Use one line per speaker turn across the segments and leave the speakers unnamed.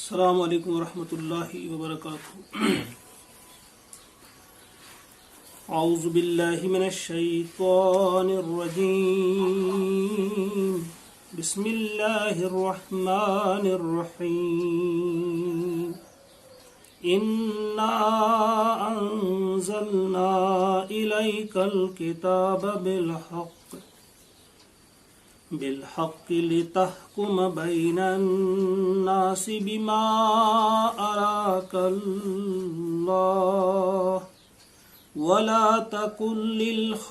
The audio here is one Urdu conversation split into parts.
السلام علیکم ورحمۃ اللہ وبرکاتہ۔ اعوذ باللہ من الشیطان الرجیم، بسم اللہ الرحمن الرحیم۔ انا انزلنا الیک الکتاب بالحق لتحكم بين الناس بما أراك الله ولا تكن للخائنين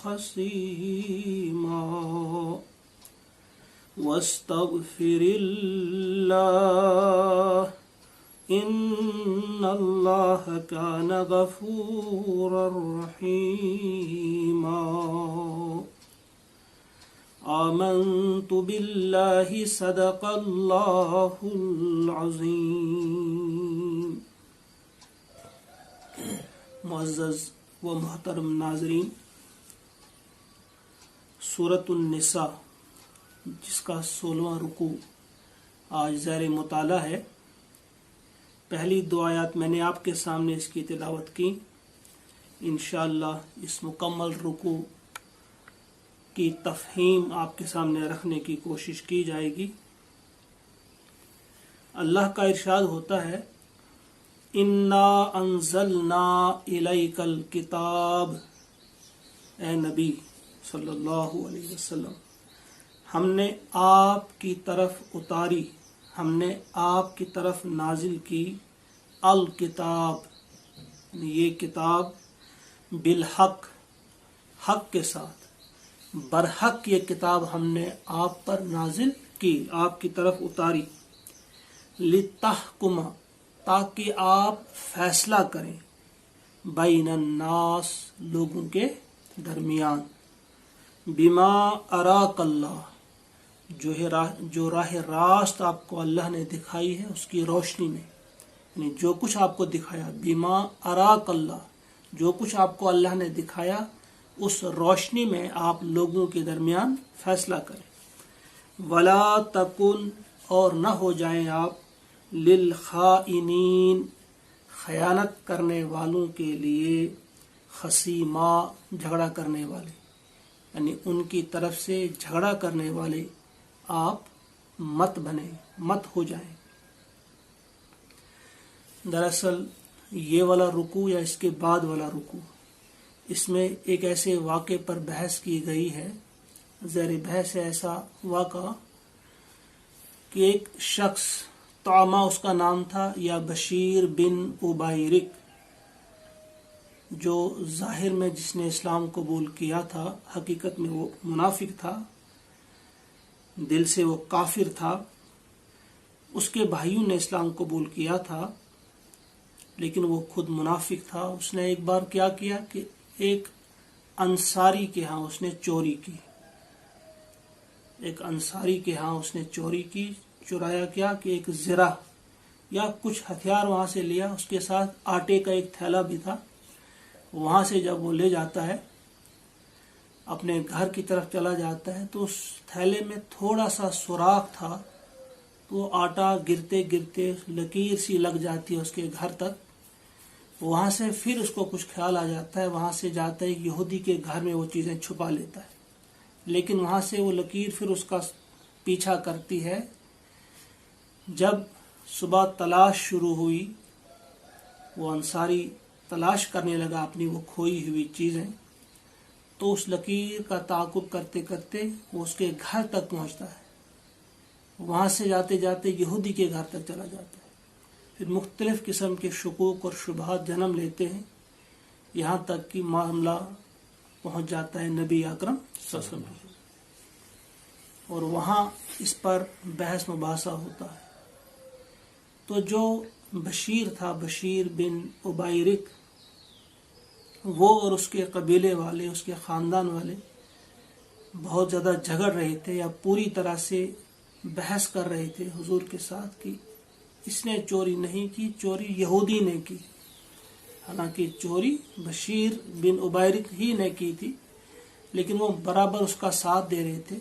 خصيما واستغفر الله إن الله كان غفورا رحيما۔ آمنت بالله صدق الله العظیم۔ معزز و محترم ناظرین، سورۃ النساء جس کا 16واں رکوع آج زیر مطالعہ ہے، پہلی دو آیات میں نے آپ کے سامنے اس کی تلاوت کی۔ انشاءاللہ اس مکمل رکوع کی تفہیم آپ کے سامنے رکھنے کی کوشش کی جائے گی۔ اللہ کا ارشاد ہوتا ہے، انا انزلنا الیک الکتاب، اے نبی صلی اللہ علیہ وسلم، ہم نے آپ کی طرف اتاری، ہم نے آپ کی طرف نازل کی الکتاب، یہ کتاب، بالحق، حق کے ساتھ، برحق یہ کتاب ہم نے آپ پر نازل کی، آپ کی طرف اتاری، لتحکم، تاکہ آپ فیصلہ کریں، بین الناس، لوگوں کے درمیان، بما اراک اللہ، جو راہ راست آپ کو اللہ نے دکھائی ہے اس کی روشنی میں، یعنی جو کچھ آپ کو دکھایا، بما اراک اللہ، جو کچھ آپ کو اللہ نے دکھایا اس روشنی میں آپ لوگوں کے درمیان فیصلہ کریں۔ ولا تکن، اور نہ ہو جائیں آپ، للخائنین، خیانت کرنے والوں کے لیے، خصیما، جھگڑا کرنے والے، یعنی ان کی طرف سے جھگڑا کرنے والے آپ مت بنیں، مت ہو جائیں۔ دراصل یہ والا رکوع یا اس کے بعد والا رکوع، اس میں ایک ایسے واقعے پر بحث کی گئی ہے، زیر بحث ہے ایسا واقعہ کہ ایک شخص، طعمہ اس کا نام تھا، یا بشیر بن ابیرک، جو ظاہر میں جس نے اسلام قبول کیا تھا، حقیقت میں وہ منافق تھا، دل سے وہ کافر تھا۔ اس کے بھائیوں نے اسلام قبول کیا تھا لیکن وہ خود منافق تھا۔ اس نے ایک بار کیا کیا کہ ایک انصاری کے ہاں اس نے چوری کی، ایک انصاری کے ہاں اس نے چوری کی۔ چرایا کیا کہ ایک زرہ یا کچھ ہتھیار وہاں سے لیا، اس کے ساتھ آٹے کا ایک تھیلا بھی تھا۔ وہاں سے جب وہ لے جاتا ہے، اپنے گھر کی طرف چلا جاتا ہے، تو اس تھیلے میں تھوڑا سا سوراخ تھا، تو آٹا گرتے گرتے لکیر سی لگ جاتی ہے اس کے گھر تک۔ وہاں سے پھر اس کو کچھ خیال آ جاتا ہے، وہاں سے جاتا ہے یہودی کے گھر میں وہ چیزیں چھپا لیتا ہے، لیکن وہاں سے وہ لکیر پھر اس کا پیچھا کرتی ہے۔ جب صبح تلاش شروع ہوئی، وہ انصاری تلاش کرنے لگا اپنی وہ کھوئی ہوئی چیزیں، تو اس لکیر کا تعاقب کرتے کرتے وہ اس کے گھر تک پہنچتا ہے۔ وہاں سے جاتے جاتے یہودی کے گھر تک چلا جاتا ہے۔ پھر مختلف قسم کے شکوک اور شبہات جنم لیتے ہیں، یہاں تک کہ معاملہ پہنچ جاتا ہے نبی اکرم صلی اللہ علیہ وسلم، اور وہاں اس پر بحث مباحثہ ہوتا ہے۔ تو جو بشیر تھا، بشیر بن ابیرک، وہ اور اس کے قبیلے والے، اس کے خاندان والے بہت زیادہ جھگڑ رہے تھے، یا پوری طرح سے بحث کر رہے تھے حضور کے ساتھ کہ اس نے چوری نہیں کی، چوری یہودی نے کی۔ حالانکہ چوری بشیر بن ابیرک ہی نے کی تھی، لیکن وہ برابر اس کا ساتھ دے رہے تھے۔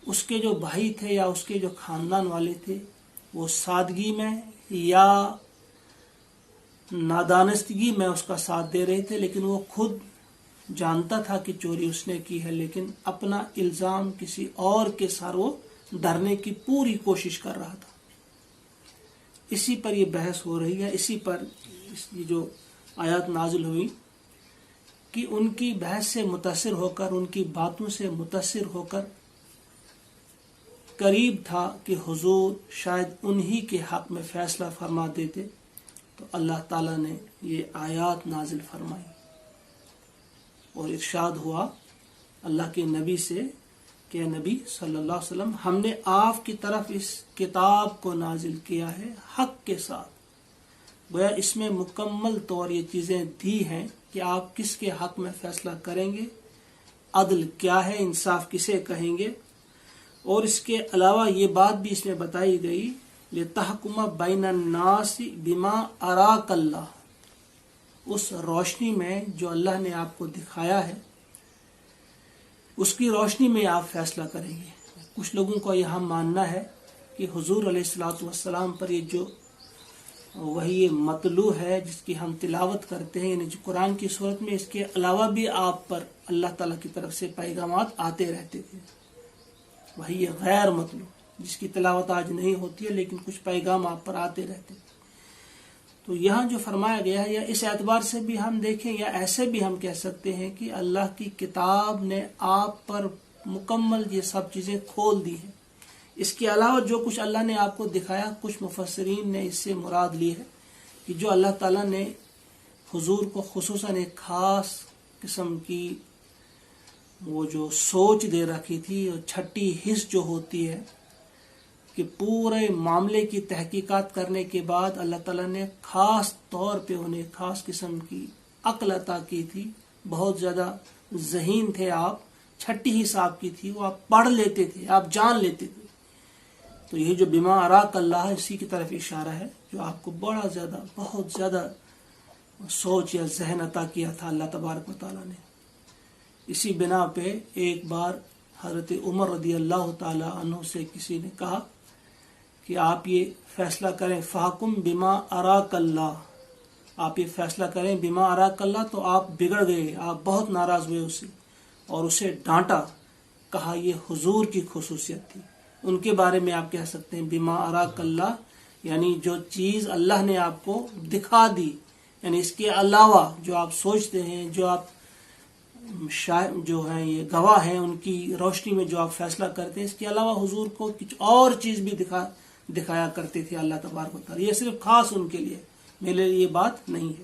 اس کے جو بھائی تھے یا اس کے جو خاندان والے تھے وہ سادگی میں یا نادانستگی میں اس کا ساتھ دے رہے تھے، لیکن وہ خود جانتا تھا کہ چوری اس نے کی ہے، لیکن اپنا الزام کسی اور کے سر وہ دھرنے کی پوری کوشش کر رہا تھا۔ اسی پر یہ بحث ہو رہی ہے، اسی پر یہ جو آیات نازل ہوئی کہ ان کی بحث سے متاثر ہو کر، ان کی باتوں سے متاثر ہو کر قریب تھا کہ حضور شاید انہی کے حق میں فیصلہ فرما دیتے، تو اللہ تعالیٰ نے یہ آیات نازل فرمائی اور ارشاد ہوا اللہ کے نبی سے کہ اے نبی صلی اللہ علیہ وسلم، ہم نے آپ کی طرف اس کتاب کو نازل کیا ہے حق کے ساتھ، گویا اس میں مکمل طور یہ چیزیں دی ہیں کہ آپ کس کے حق میں فیصلہ کریں گے، عدل کیا ہے، انصاف کسے کہیں گے، اور اس کے علاوہ یہ بات بھی اس میں بتائی گئی لِتَحْكُمَ بَيْنَ النَّاسِ بِمَا أَرَاكَ اللَّهُ، اس روشنی میں جو اللہ نے آپ کو دکھایا ہے اس کی روشنی میں آپ فیصلہ کریں گے۔ کچھ لوگوں کو یہاں ماننا ہے کہ حضور علیہ الصلوۃ والسلام پر یہ جو وحی مطلوع ہے جس کی ہم تلاوت کرتے ہیں، یعنی جو قرآن کی صورت میں، اس کے علاوہ بھی آپ پر اللہ تعالیٰ کی طرف سے پیغامات آتے رہتے تھے، وحی غیر مطلوع جس کی تلاوت آج نہیں ہوتی ہے لیکن کچھ پیغام آپ پر آتے رہتے تھے۔ تو یہاں جو فرمایا گیا ہے، یا اس اعتبار سے بھی ہم دیکھیں یا ایسے بھی ہم کہہ سکتے ہیں کہ اللہ کی کتاب نے آپ پر مکمل یہ سب چیزیں کھول دی ہیں۔ اس کے علاوہ جو کچھ اللہ نے آپ کو دکھایا، کچھ مفسرین نے اس سے مراد لی ہے کہ جو اللہ تعالیٰ نے حضور کو خصوصاً ایک خاص قسم کی وہ جو سوچ دے رکھی تھی، اور چھٹی حس جو ہوتی ہے کہ پورے معاملے کی تحقیقات کرنے کے بعد اللہ تعالیٰ نے خاص طور پہ انہیں خاص قسم کی عقل عطا کی تھی، بہت زیادہ ذہین تھے آپ، چھٹی حس آپ کی تھی، وہ آپ پڑھ لیتے تھے، آپ جان لیتے تھے۔ تو یہ جو بما اراک اللہ ہے، اسی کی طرف اشارہ ہے، جو آپ کو بڑا زیادہ بہت زیادہ سوچ یا ذہن عطا کیا تھا اللہ تبارک و تعالیٰ نے۔ اسی بنا پہ ایک بار حضرت عمر رضی اللہ تعالی عنہ سے کسی نے کہا کہ آپ یہ فیصلہ کریں، فحکم بما اراک اللہ، آپ یہ فیصلہ کریں بما اراک اللہ، تو آپ بگڑ گئے، آپ بہت ناراض ہوئے اس سے اور اسے ڈانٹا، کہا یہ حضور کی خصوصیت تھی۔ ان کے بارے میں آپ کہہ سکتے ہیں بما اراک اللہ، یعنی جو چیز اللہ نے آپ کو دکھا دی، یعنی اس کے علاوہ جو آپ سوچتے ہیں، جو آپ جو ہیں یہ گواہ ہیں، ان کی روشنی میں جو آپ فیصلہ کرتے ہیں، اس کے علاوہ حضور کو کچھ اور چیز بھی دکھایا کرتے تھے اللہ تبارک و تعالیٰ۔ یہ صرف خاص ان کے لیے، میرے لیے یہ بات نہیں ہے۔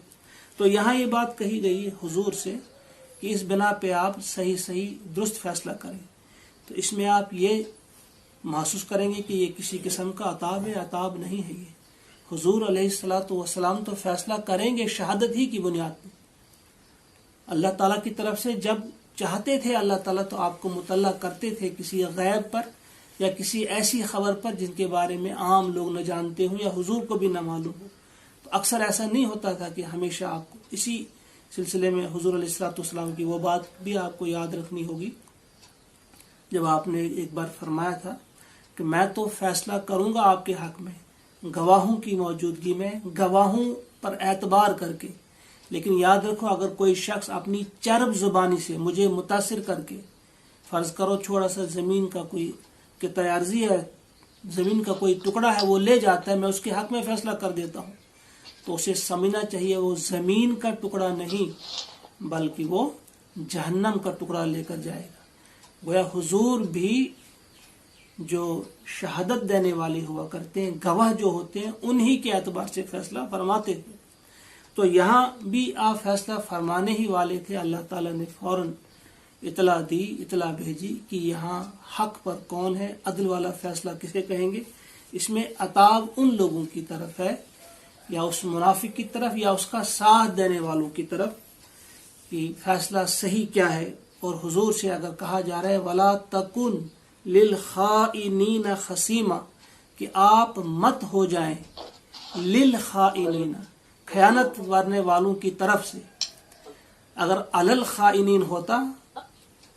تو یہاں یہ بات کہی گئی ہے حضور سے کہ اس بنا پہ آپ صحیح درست فیصلہ کریں۔ تو اس میں آپ یہ محسوس کریں گے کہ یہ کسی قسم کا عتاب ہے، عتاب نہیں ہے۔ یہ حضور علیہ الصلوۃ والسلام تو فیصلہ کریں گے شہادت ہی کی بنیاد پہ۔ اللہ تعالیٰ کی طرف سے جب چاہتے تھے اللہ تعالیٰ تو آپ کو مطلع کرتے تھے کسی غیب پر یا کسی ایسی خبر پر جن کے بارے میں عام لوگ نہ جانتے ہوں یا حضور کو بھی نہ معلوم ہو۔ تو اکثر ایسا نہیں ہوتا تھا کہ ہمیشہ آپ کو اسی سلسلے میں حضور علیہ الصلوۃ والسلام کی وہ بات بھی آپ کو یاد رکھنی ہوگی جب آپ نے ایک بار فرمایا تھا کہ میں تو فیصلہ کروں گا آپ کے حق میں گواہوں کی موجودگی میں، گواہوں پر اعتبار کر کے، لیکن یاد رکھو اگر کوئی شخص اپنی چرب زبانی سے مجھے متاثر کر کے، فرض کرو چھوڑا سا زمین کا کوئی قطع عرضی ہے، زمین کا کوئی ٹکڑا ہے، وہ لے جاتا ہے، میں اس کے حق میں فیصلہ کر دیتا ہوں، تو اسے سمجھنا چاہیے وہ زمین کا ٹکڑا نہیں بلکہ وہ جہنم کا ٹکڑا لے کر جائے گا۔ گویا حضور بھی جو شہادت دینے والے ہوا کرتے ہیں، گواہ جو ہوتے ہیں، انہی کے اعتبار سے فیصلہ فرماتے تھے۔ تو یہاں بھی آپ فیصلہ فرمانے ہی والے تھے، اللہ تعالیٰ نے فوراً اطلاع بھیجی کہ یہاں حق پر کون ہے، عدل والا فیصلہ کسے کہیں گے۔ اس میں عتاب ان لوگوں کی طرف ہے یا اس منافق کی طرف یا اس کا ساتھ دینے والوں کی طرف کہ فیصلہ صحیح کیا ہے۔ اور حضور سے اگر کہا جا رہا ہے وَلَا تَكُنْ لِلْخَائِنِينَ خَصِيمًا، کہ آپ مت ہو جائیں لِلْخَائِنِينَ، خیانت کرنے والوں کی طرف سے۔ اگر علی الخائنین ہوتا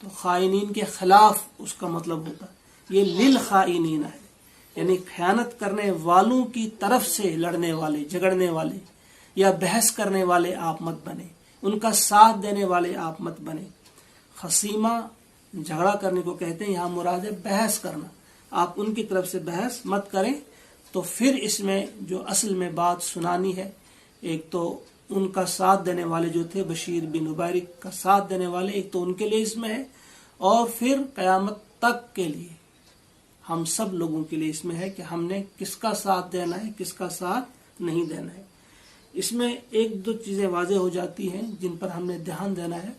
تو خائنین کے خلاف اس کا مطلب ہوتا، یہ للخائنین ہے، یعنی خیانت کرنے والوں کی طرف سے لڑنے والے، جھگڑنے والے یا بحث کرنے والے آپ مت بنے، ان کا ساتھ دینے والے آپ مت بنے۔ خصیمہ جھگڑا کرنے کو کہتے ہیں، یہاں مراد ہے بحث کرنا، آپ ان کی طرف سے بحث مت کریں۔ تو پھر اس میں جو اصل میں بات سنانی ہے، ایک تو ان کا ساتھ دینے والے جو تھے بشیر بن مبارک کا ساتھ دینے والے، ایک تو ان کے لیے اس میں ہے، اور پھر قیامت تک کے لیے ہم سب لوگوں کے لیے اس میں ہے کہ ہم نے کس کا ساتھ دینا ہے، کس کا ساتھ نہیں دینا ہے۔ اس میں ایک دو چیزیں واضح ہو جاتی ہیں جن پر ہم نے دھیان دینا ہے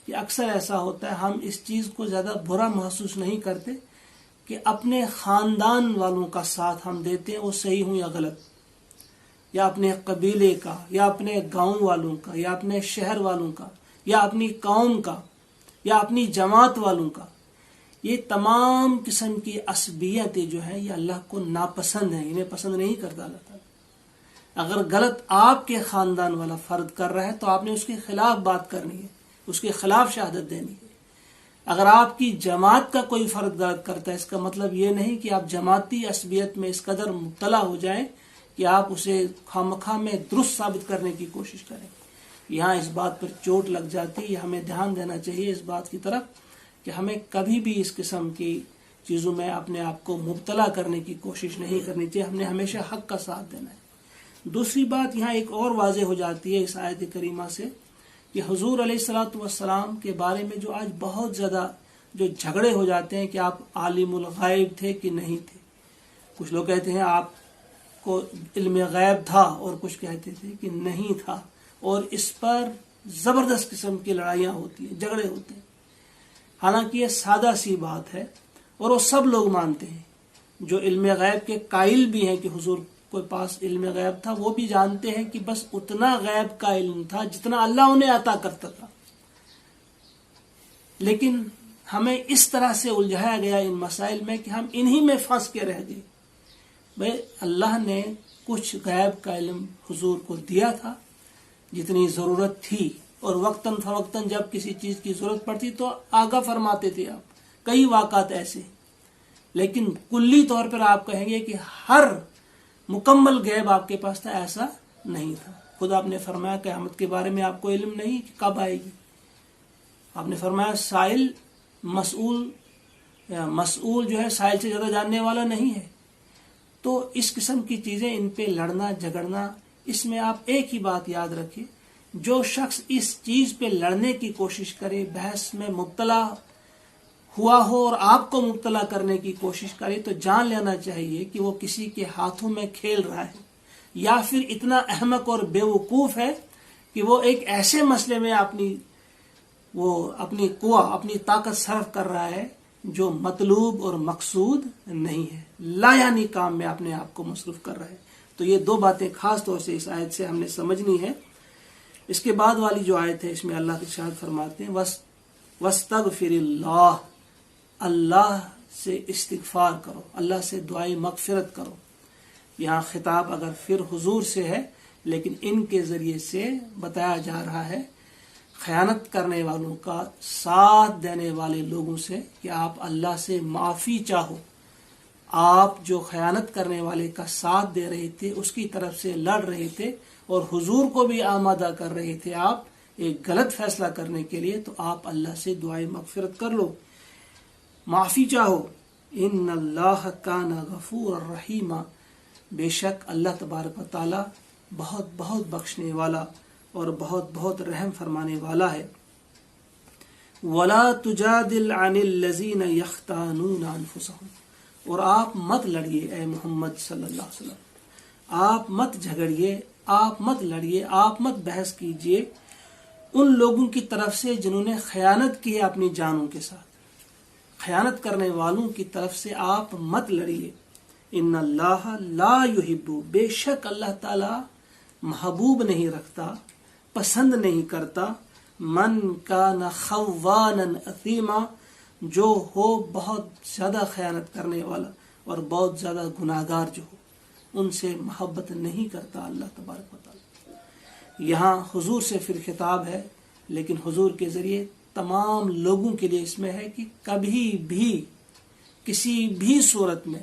کہ اکثر ایسا ہوتا ہے ہم اس چیز کو زیادہ برا محسوس نہیں کرتے کہ اپنے خاندان والوں کا ساتھ ہم دیتے ہیں، وہ صحیح ہوں یا غلط، یا اپنے قبیلے کا، یا اپنے گاؤں والوں کا، یا اپنے شہر والوں کا، یا اپنی قوم کا، یا اپنی جماعت والوں کا۔ یہ تمام قسم کی عصبیتیں جو ہیں یہ اللہ کو ناپسند ہیں، انہیں پسند نہیں کرتا اللہ تعالیٰ۔ اگر غلط آپ کے خاندان والا فرد کر رہا ہے تو آپ نے اس کے خلاف بات کرنی ہے، اس کے خلاف شہادت دینی ہے۔ اگر آپ کی جماعت کا کوئی فرد غلط کرتا ہے، اس کا مطلب یہ نہیں کہ آپ جماعتی عصبیت میں اس قدر مبتلا ہو جائیں کہ آپ اسے خامخواہ میں درست ثابت کرنے کی کوشش کریں۔ یہاں اس بات پر چوٹ لگ جاتی ہے، ہمیں دھیان دینا چاہیے اس بات کی طرف کہ ہمیں کبھی بھی اس قسم کی چیزوں میں اپنے آپ کو مبتلا کرنے کی کوشش نہیں کرنی چاہیے، ہم نے ہمیشہ حق کا ساتھ دینا ہے۔ دوسری بات یہاں ایک اور واضح ہو جاتی ہے اس آیت کریمہ سے کہ حضور علیہ الصلوۃ والسلام کے بارے میں جو آج بہت زیادہ جو جھگڑے ہو جاتے ہیں کہ آپ عالم الغیب تھے کہ نہیں تھے۔ کچھ لوگ کہتے ہیں آپ کو علم غیب تھا، اور کچھ کہتے تھے کہ نہیں تھا، اور اس پر زبردست قسم کی لڑائیاں ہوتی ہیں، جھگڑے ہوتے ہیں۔ حالانکہ یہ سادہ سی بات ہے اور وہ سب لوگ مانتے ہیں، جو علم غیب کے قائل بھی ہیں کہ حضور کے پاس علم غیب تھا، وہ بھی جانتے ہیں کہ بس اتنا غیب کا علم تھا جتنا اللہ انہیں عطا کرتا تھا۔ لیکن ہمیں اس طرح سے الجھایا گیا ان مسائل میں کہ ہم انہی میں پھنس کے رہ گئے۔ بھئی اللہ نے کچھ غیب کا علم حضور کو دیا تھا جتنی ضرورت تھی، اور وقتاً فوقتاً جب کسی چیز کی ضرورت پڑتی تو آگاہ فرماتے تھے آپ، کئی واقعات ایسے۔ لیکن کلی طور پر آپ کہیں گے کہ ہر مکمل غیب آپ کے پاس تھا، ایسا نہیں تھا۔ خود آپ نے فرمایا قیامت کے بارے میں آپ کو علم نہیں کہ کب آئے گی۔ آپ نے فرمایا سائل مسئول جو ہے سائل سے زیادہ جاننے والا نہیں ہے۔ تو اس قسم کی چیزیں، ان پہ لڑنا جھگڑنا، اس میں آپ ایک ہی بات یاد رکھیں، جو شخص اس چیز پہ لڑنے کی کوشش کرے، بحث میں مبتلا ہوا ہو اور آپ کو مبتلا کرنے کی کوشش کرے، تو جان لینا چاہیے کہ وہ کسی کے ہاتھوں میں کھیل رہا ہے، یا پھر اتنا احمق اور بے وقوف ہے کہ وہ ایک ایسے مسئلے میں اپنی قوت، اپنی طاقت صرف کر رہا ہے جو مطلوب اور مقصود نہیں ہے، لا یعنی کام میں اپنے آپ کو مصروف کر رہا ہے۔ تو یہ دو باتیں خاص طور سے اس آیت سے ہم نے سمجھنی ہے۔ اس کے بعد والی جو آیت ہے اس میں اللہ ارشاد فرماتے ہیں وَاسْتَغْفِرِ اللَّهِ، اللہ سے استغفار کرو، اللہ سے دعائے مغفرت کرو۔ یہاں خطاب اگر پھر حضور سے ہے، لیکن ان کے ذریعے سے بتایا جا رہا ہے خیانت کرنے والوں کا ساتھ دینے والے لوگوں سے کہ آپ اللہ سے معافی چاہو۔ آپ جو خیانت کرنے والے کا ساتھ دے رہے تھے، اس کی طرف سے لڑ رہے تھے، اور حضور کو بھی آمادہ کر رہے تھے آپ ایک غلط فیصلہ کرنے کے لیے، تو آپ اللہ سے دعائے مغفرت کر لو، معافی چاہو۔ ان اللہ کان غفور الرحیم، بے شک اللہ تبارک و تعالی بہت بہت بخشنے والا اور بہت بہت رحم فرمانے والا ہے۔ ولا تجادل عن الذین یختانون انفسهم، اور آپ مت لڑیے اے محمد صلی اللہ علیہ وسلم، آپ مت جھگڑیے، آپ مت لڑیے، آپ مت بحث کیجیے ان لوگوں کی طرف سے جنہوں نے خیانت کی ہے اپنی جانوں کے ساتھ۔ خیانت کرنے والوں کی طرف سے آپ مت لڑیے۔ ان اللہ لا یحب، بے شک اللہ تعالی محبوب نہیں رکھتا، پسند نہیں کرتا، من کان خوانا اثیما، جو ہو بہت زیادہ خیانت کرنے والا اور بہت زیادہ گناہگار جو ہو، ان سے محبت نہیں کرتا اللہ تبارک و تعالی۔ یہاں حضور سے پھر خطاب ہے، لیکن حضور کے ذریعے تمام لوگوں کے لیے اس میں ہے کہ کبھی بھی کسی بھی صورت میں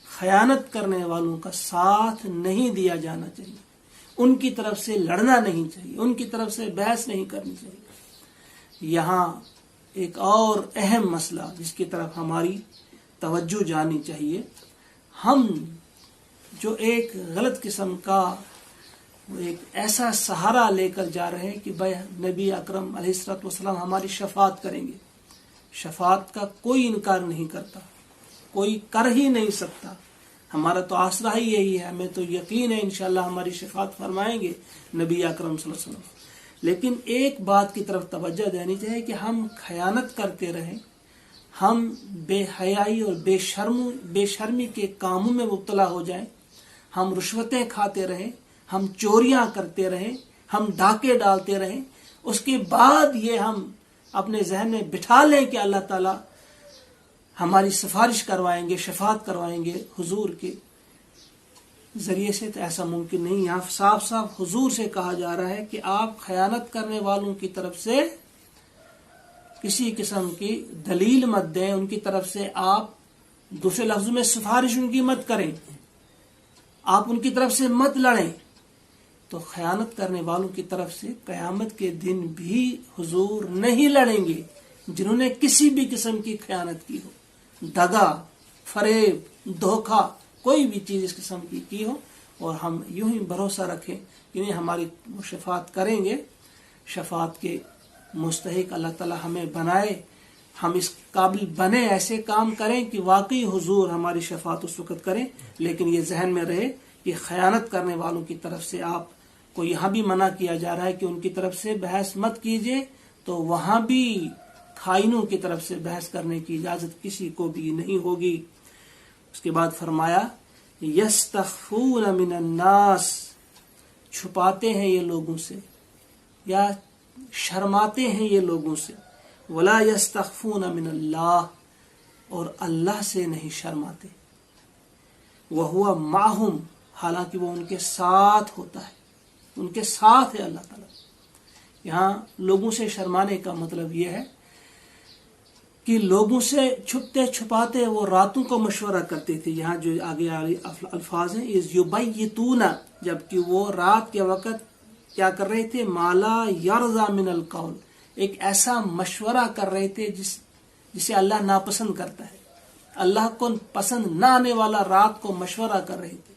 خیانت کرنے والوں کا ساتھ نہیں دیا جانا چاہیے، ان کی طرف سے لڑنا نہیں چاہیے، ان کی طرف سے بحث نہیں کرنی چاہیے۔ یہاں ایک اور اہم مسئلہ جس کی طرف ہماری توجہ جانی چاہیے، ہم جو ایک غلط قسم کا ایک ایسا سہارا لے کر جا رہے ہیں کہ بھائی نبی اکرم علیہ الصلوۃ والسلام ہماری شفاعت کریں گے، شفاعت کا کوئی انکار نہیں کرتا، کوئی کر ہی نہیں سکتا، ہمارا تو آسرا ہی یہی ہے، ہمیں تو یقین ہے انشاءاللہ ہماری شفاعت فرمائیں گے نبی اکرم صلی اللہ علیہ وسلم۔ لیکن ایک بات کی طرف توجہ دینی چاہیے کہ ہم خیانت کرتے رہیں، ہم بے حیائی اور بے شرمی کے کاموں میں مبتلا ہو جائیں، ہم رشوتیں کھاتے رہیں، ہم چوریاں کرتے رہیں، ہم ڈاکے ڈالتے رہیں، اس کے بعد یہ ہم اپنے ذہن میں بٹھا لیں کہ اللہ تعالیٰ ہماری سفارش کروائیں گے، شفاعت کروائیں گے حضور کے ذریعے سے، تو ایسا ممکن نہیں۔ یہاں صاف صاف حضور سے کہا جا رہا ہے کہ آپ خیانت کرنے والوں کی طرف سے کسی قسم کی دلیل مت دیں، ان کی طرف سے آپ دوسرے لفظوں میں سفارش ان کی مت کریں، آپ ان کی طرف سے مت لڑیں۔ تو خیانت کرنے والوں کی طرف سے قیامت کے دن بھی حضور نہیں لڑیں گے جنہوں نے کسی بھی قسم کی خیانت کی ہو، دغا، فریب، دھوکہ، کوئی بھی چیز اس قسم کی ہو، اور ہم یوں ہی بھروسہ رکھیں کہ نہیں ہماری شفاعت کریں گے، شفاعت کے مستحق اللہ تعالی ہمیں بنائے، ہم اس قابل بنے، ایسے کام کریں کہ واقعی حضور ہماری شفاعت اس وقت کریں۔ لیکن یہ ذہن میں رہے کہ خیانت کرنے والوں کی طرف سے آپ کو یہاں بھی منع کیا جا رہا ہے کہ ان کی طرف سے بحث مت کیجیے، تو وہاں بھی خائنوں کی طرف سے بحث کرنے کی اجازت کسی کو بھی نہیں ہوگی۔ اس کے بعد فرمایا یستخفون من الناس، چھپاتے ہیں یہ لوگوں سے یا شرماتے ہیں یہ لوگوں سے، ولا یستخفون من اللہ، اور اللہ سے نہیں شرماتے، وہو معہم، حالانکہ وہ ان کے ساتھ ہوتا ہے، ان کے ساتھ ہے اللہ تعالیٰ۔ یہاں لوگوں سے شرمانے کا مطلب یہ ہے کہ لوگوں سے چھپتے چھپاتے وہ راتوں کو مشورہ کرتے تھے، یہاں جو آگے الفاظ ہیں اذ یبیتون، جبکہ وہ رات کے وقت کیا کر رہے تھے، مالا یرضی من القول، ایک ایسا مشورہ کر رہے تھے جسے اللہ ناپسند کرتا ہے، اللہ کو پسند نہ آنے والا رات کو مشورہ کر رہے تھے،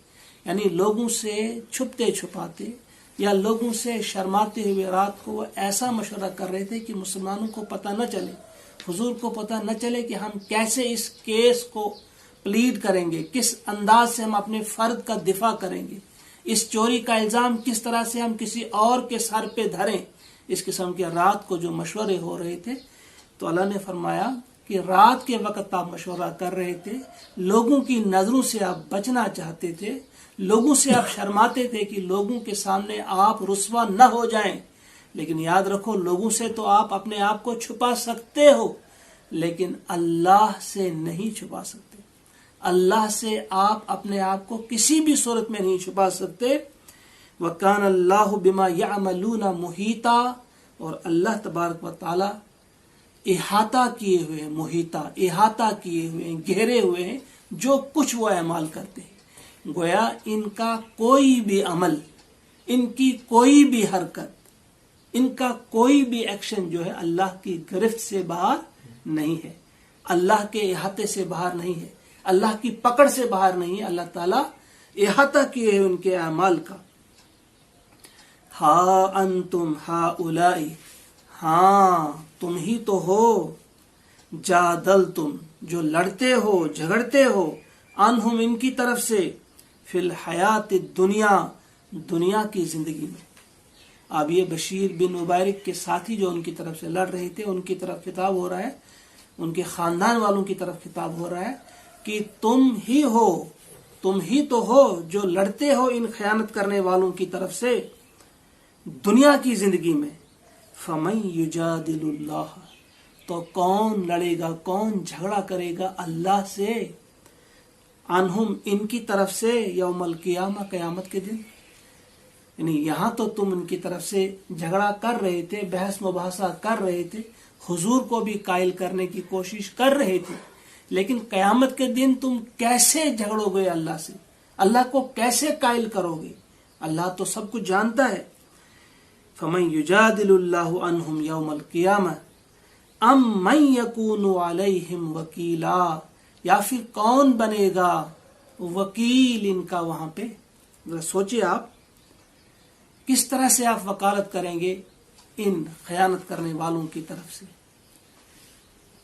یعنی لوگوں سے چھپتے چھپاتے یا لوگوں سے شرماتے ہوئے رات کو وہ ایسا مشورہ کر رہے تھے کہ مسلمانوں کو پتہ نہ چلے، حضور کو پتہ نہ چلے کہ ہم کیسے اس کیس کو پلیڈ کریں گے، کس انداز سے ہم اپنے فرد کا دفاع کریں گے، اس چوری کا الزام کس طرح سے ہم کسی اور کے سر پہ دھریں، اس قسم کے رات کو جو مشورے ہو رہے تھے۔ تو اللہ نے فرمایا کہ رات کے وقت آپ مشورہ کر رہے تھے، لوگوں کی نظروں سے آپ بچنا چاہتے تھے، لوگوں سے آپ شرماتے تھے کہ لوگوں کے سامنے آپ رسوا نہ ہو جائیں، لیکن یاد رکھو لوگوں سے تو آپ اپنے آپ کو چھپا سکتے ہو، لیکن اللہ سے نہیں چھپا سکتے، اللہ سے آپ اپنے آپ کو کسی بھی صورت میں نہیں چھپا سکتے۔ وَكَانَ اللَّهُ بِمَا يَعْمَلُونَ مُحِيطًا، اور اللہ تبارک و تعالی احاطہ کیے ہوئے ہیں، محیطہ احاطہ کیے ہوئے ہیں، گھیرے ہوئے ہیں جو کچھ وہ اعمال کرتے ہیں۔ گویا ان کا کوئی بھی عمل، ان کی کوئی بھی حرکت، ان کا کوئی بھی ایکشن جو ہے اللہ کی گرفت سے باہر نہیں ہے، اللہ کے احاطے سے باہر نہیں ہے، اللہ کی پکڑ سے باہر نہیں ہے، اللہ تعالیٰ احاطہ کیے ہیں ان کے اعمال کا۔ ہا انتم ہاؤلائی، ہاں تم ہی تو ہو، جادلتم، جو لڑتے ہو جھگڑتے ہو، عنہم، ان کی طرف سے، فی الحیات الدنیا، دنیا کی زندگی میں۔ اب یہ بشیر بن مبارک کے ساتھی جو ان کی طرف سے لڑ رہے تھے، ان کی طرف خطاب ہو رہا ہے، ان کے خاندان والوں کی طرف خطاب ہو رہا ہے کہ تم ہی ہو، تم ہی تو ہو جو لڑتے ہو ان خیانت کرنے والوں کی طرف سے دنیا کی زندگی میں۔ فَمَن يُجَادِلُ اللَّهَ، تو کون لڑے گا، کون جھگڑا کرے گا اللہ سے، عنہم، ان کی طرف سے، یوم القیامہ، قیامت کے دن۔ یعنی یہاں تو تم ان کی طرف سے جھگڑا کر رہے تھے، بحث مباحثہ کر رہے تھے، حضور کو بھی قائل کرنے کی کوشش کر رہے تھے، لیکن قیامت کے دن تم کیسے جھگڑو گے اللہ سے، اللہ کو کیسے قائل کرو گے؟ اللہ تو سب کچھ جانتا ہے۔ فَمَن يُجَادِلُ اللَّهُ عَنْهُمْ يَوْمَ الْقِيَامَةِ أَمْ مَن يَكُونُ عَلَيْهِمْ وَكِيلًا، یا پھر کون بنے گا وکیل ان کا وہاں پہ؟ ذرا سوچئے آپ، کس طرح سے آپ وکالت کریں گے ان خیانت کرنے والوں کی طرف سے؟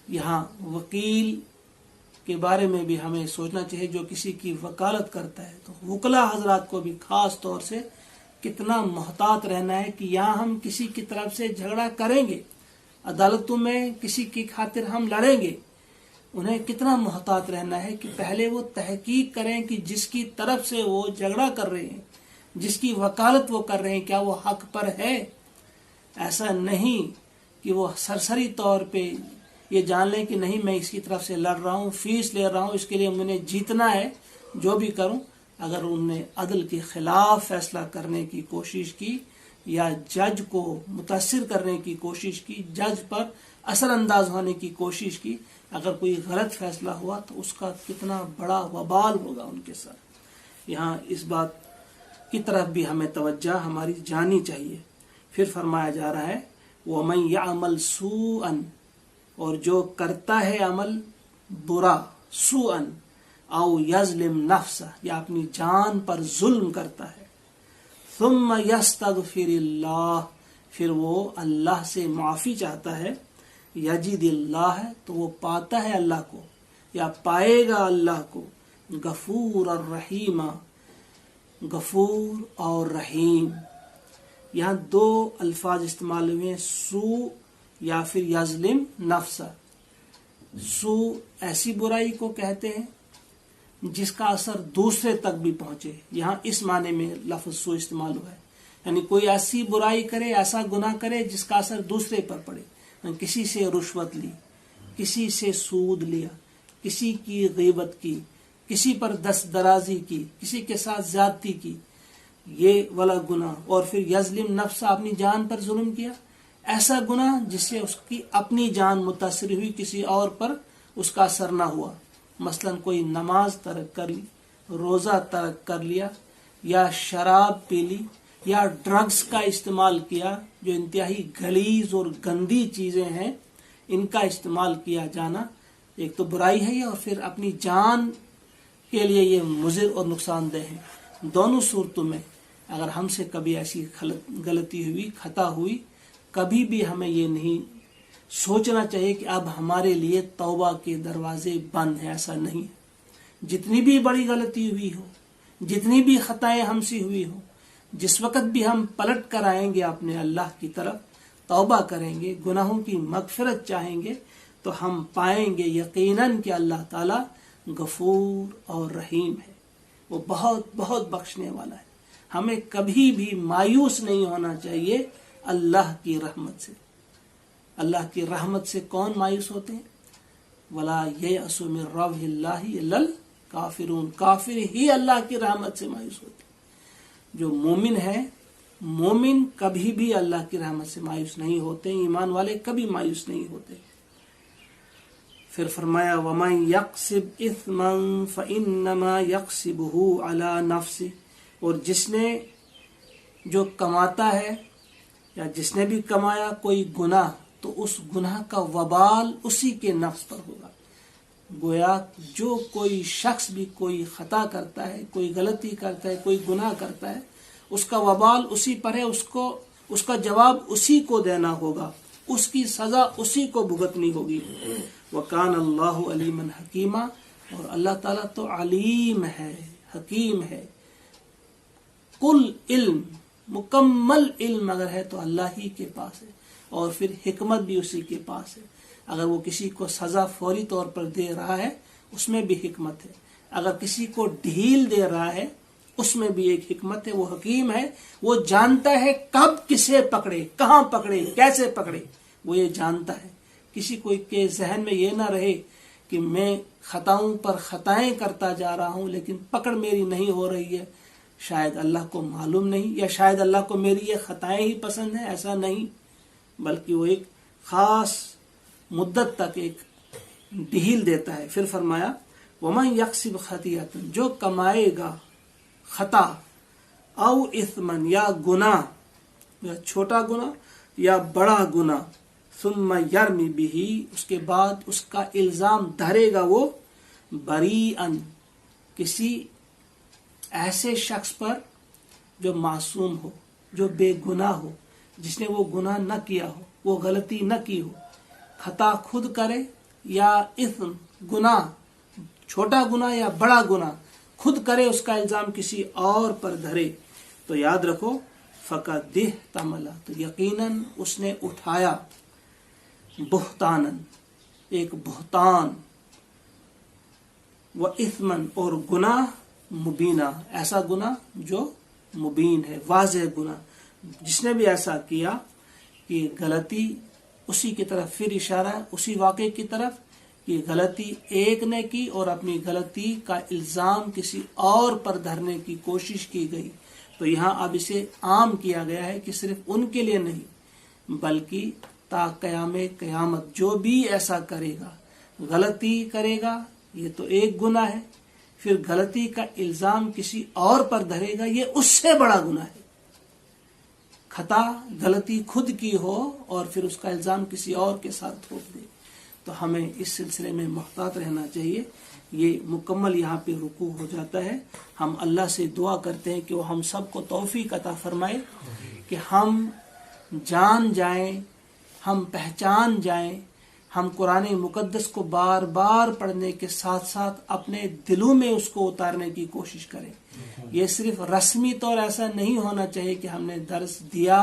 یہاں وکیل کے بارے میں بھی ہمیں سوچنا چاہیے، جو کسی کی وکالت کرتا ہے تو وکلا حضرات کو بھی خاص طور سے کتنا محتاط رہنا ہے کہ یہاں ہم کسی کی طرف سے جھگڑا کریں گے، عدالتوں میں کسی کی خاطر ہم لڑیں گے، انہیں کتنا محتاط رہنا ہے کہ پہلے وہ تحقیق کریں کہ جس کی طرف سے وہ جھگڑا کر رہے ہیں، جس کی وکالت وہ کر رہے ہیں، کیا وہ حق پر ہے۔ ایسا نہیں کہ وہ سرسری طور پہ یہ جان لیں کہ نہیں میں اس کی طرف سے لڑ رہا ہوں، فیس لے رہا ہوں، اس کے لیے مجھے جیتنا ہے، جو بھی کروں۔ اگر انہوں نے عدل کے خلاف فیصلہ کرنے کی کوشش کی یا جج کو متاثر کرنے کی کوشش کی، جج پر اثر انداز ہونے کی کوشش کی، اگر کوئی غلط فیصلہ ہوا تو اس کا کتنا بڑا وبال ہوگا ان کے ساتھ۔ یہاں اس بات کی طرف بھی ہمیں توجہ ہماری جانی چاہیے۔ پھر فرمایا جا رہا ہے وَمَن يَعْمَلْ سُوءًا، اور جو کرتا ہے عمل برا، سوءً او یظلم نفسہ، یا اپنی جان پر ظلم کرتا ہے، ثم یستغفر اللہ، پھر وہ اللہ سے معافی چاہتا ہے، یجد اللہ ہے تو وہ پاتا ہے اللہ کو یا پائے گا اللہ کو، غفور الرحیم، غفور اور رحیم۔ یہاں دو الفاظ استعمال ہوئے ہیں، سو یا پھر یظلم نفسہ۔ سو ایسی برائی کو کہتے ہیں جس کا اثر دوسرے تک بھی پہنچے، یہاں اس معنی میں لفظ سو استعمال ہوا ہے، یعنی کوئی ایسی برائی کرے، ایسا گناہ کرے جس کا اثر دوسرے پر پڑے، کسی سے رشوت لی، کسی سے سود لیا، کسی کی غیبت کی، کسی پر دست درازی کی، کسی کے ساتھ زیادتی کی، یہ والا گناہ۔ اور پھر یظلم نفسہ، اپنی جان پر ظلم کیا، ایسا گناہ جس سے اس کی اپنی جان متاثر ہوئی، کسی اور پر اس کا اثر نہ ہوا، مثلا کوئی نماز ترک کر لی، روزہ ترک کر لیا، یا شراب پی لی، یا ڈرگز کا استعمال کیا، جو انتہائی غلیظ اور گندی چیزیں ہیں، ان کا استعمال کیا جانا ایک تو برائی ہے یہ، اور پھر اپنی جان کے لیے یہ مضر اور نقصان دہ ہے۔ دونوں صورتوں میں اگر ہم سے کبھی ایسی غلطی ہوئی، خطا ہوئی، کبھی بھی ہمیں یہ نہیں سوچنا چاہیے کہ اب ہمارے لیے توبہ کے دروازے بند ہیں، ایسا نہیں۔ جتنی بھی بڑی غلطی ہوئی ہو، جتنی بھی خطائیں ہم سے ہوئی ہو، جس وقت بھی ہم پلٹ کر آئیں گے اپنے اللہ کی طرف، توبہ کریں گے، گناہوں کی مغفرت چاہیں گے، تو ہم پائیں گے یقیناً کہ اللہ تعالیٰ غفور اور رحیم ہے، وہ بہت بہت بخشنے والا ہے۔ ہمیں کبھی بھی مایوس نہیں ہونا چاہیے اللہ کی رحمت سے۔ اللہ کی رحمت سے کون مایوس ہوتے ہیں؟ وَلَا يَيْأَسُ مِن رَّوْحِ اللَّهِ إِلَّا الْكَافِرُونَ، کافر ہی اللہ کی رحمت سے مایوس ہوتے ہیں۔ جو مومن ہے، مومن کبھی بھی اللہ کی رحمت سے مایوس نہیں ہوتے، ایمان والے کبھی مایوس نہیں ہوتے۔ پھر فرمایا وَمَن يَقْسِبْ إِثْمًا فَإِنَّمَا يَقْسِبُهُ عَلَى نَفْسِهِ، اور جس نے جو کماتا ہے یا جس نے بھی کمایا کوئی گناہ، تو اس گناہ کا وبال اسی کے نفس پر ہوگا۔ گویا جو کوئی شخص بھی کوئی خطا کرتا ہے، کوئی غلطی کرتا ہے، کوئی گناہ کرتا ہے، اس کا وبال اسی پر ہے، اس کا جواب اسی کو دینا ہوگا، اس کی سزا اسی کو بھگتنی ہوگی۔ وَكَانَ اللَّهُ عَلِيمًا حَكِيمًا، اور اللہ تعالیٰ تو علیم ہے، حکیم ہے۔ کل علم، مکمل علم اگر ہے تو اللہ ہی کے پاس ہے، اور پھر حکمت بھی اسی کے پاس ہے۔ اگر وہ کسی کو سزا فوری طور پر دے رہا ہے، اس میں بھی حکمت ہے، اگر کسی کو ڈھیل دے رہا ہے، اس میں بھی ایک حکمت ہے۔ وہ حکیم ہے، وہ جانتا ہے کب کسے پکڑے، کہاں پکڑے، کیسے پکڑے، وہ یہ جانتا ہے۔ کسی کو کے ذہن میں یہ نہ رہے کہ میں خطاؤں پر خطائیں کرتا جا رہا ہوں لیکن پکڑ میری نہیں ہو رہی ہے، شاید اللہ کو معلوم نہیں، یا شاید اللہ کو میری یہ خطائیں ہی پسند ہیں، ایسا نہیں، بلکہ وہ ایک خاص مدت تک ایک ڈھیل دیتا ہے. پھر فرمایا وَمَنْ يَكْسِبْ خَطِيئَةً، جو کمائے گا خطا او اثمن یا گناہ، یا چھوٹا گناہ یا بڑا گناہ، ثم یرمی بہ، اس کے بعد اس کا الزام دھرے گا وہ بریئن، کسی ایسے شخص پر جو معصوم ہو، جو بے گناہ ہو، جس نے وہ گناہ نہ کیا ہو، وہ غلطی نہ کی ہو، خطا خود کرے یا اثم گناہ، چھوٹا گناہ یا بڑا گناہ خود کرے، اس کا الزام کسی اور پر دھرے، تو یاد رکھو فقد احتمل، تو یقیناً اس نے اٹھایا بہتانن، ایک بہتان، و اثمن، اور گناہ، مبینہ، ایسا گناہ جو مبین ہے، واضح گناہ. جس نے بھی ایسا کیا کہ غلطی اسی کی طرف، پھر اشارہ اسی واقعے کی طرف کہ غلطی ایک نے کی اور اپنی غلطی کا الزام کسی اور پر دھرنے کی کوشش کی گئی، تو یہاں اب اسے عام کیا گیا ہے کہ صرف ان کے لیے نہیں بلکہ تا قیام قیامت جو بھی ایسا کرے گا، غلطی کرے گا، یہ تو ایک گناہ ہے، پھر غلطی کا الزام کسی اور پر دھرے گا، یہ اس سے بڑا گناہ ہے. خطا غلطی خود کی ہو اور پھر اس کا الزام کسی اور کے ساتھ تھوپ دے، تو ہمیں اس سلسلے میں محتاط رہنا چاہیے. یہ مکمل یہاں پہ رکوع ہو جاتا ہے. ہم اللہ سے دعا کرتے ہیں کہ وہ ہم سب کو توفیق عطا فرمائے کہ ہم جان جائیں، ہم پہچان جائیں، ہم قرآن مقدس کو بار بار پڑھنے کے ساتھ ساتھ اپنے دلوں میں اس کو اتارنے کی کوشش کریں. یہ صرف رسمی طور ایسا نہیں ہونا چاہیے کہ ہم نے درس دیا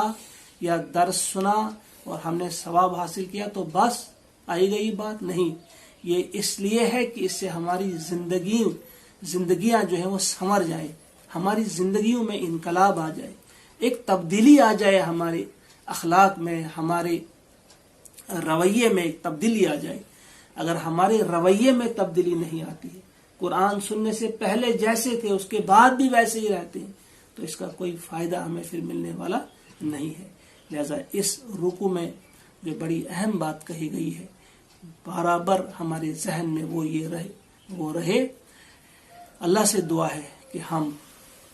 یا درس سنا اور ہم نے ثواب حاصل کیا تو بس آئی گئی بات، نہیں. یہ اس لیے ہے کہ اس سے ہماری زندگیاں جو ہیں وہ سنور جائیں، ہماری زندگیوں میں انقلاب آ جائے، ایک تبدیلی آ جائے، ہمارے اخلاق میں، ہمارے رویے میں ایک تبدیلی آ جائے. اگر ہمارے رویے میں تبدیلی نہیں آتی ہے، قرآن سننے سے پہلے جیسے تھے اس کے بعد بھی ویسے ہی رہتے ہیں، تو اس کا کوئی فائدہ ہمیں پھر ملنے والا نہیں ہے. لہذا اس رکوع میں جو بڑی اہم بات کہی گئی ہے برابر ہمارے ذہن میں وہ رہے. اللہ سے دعا ہے کہ ہم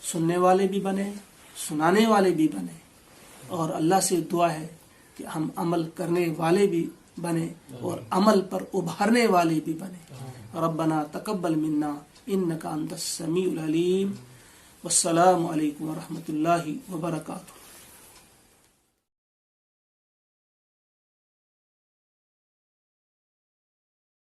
سننے والے بھی بنیں، سنانے والے بھی بنیں، اور اللہ سے دعا ہے کہ ہم عمل کرنے والے بھی بنیں اور عمل پر ابھرنے والے بھی بنیں. ربنا تقبل منا انک انت السمیع العلیم. والسلام علیکم ورحمۃ اللہ وبرکاتہ.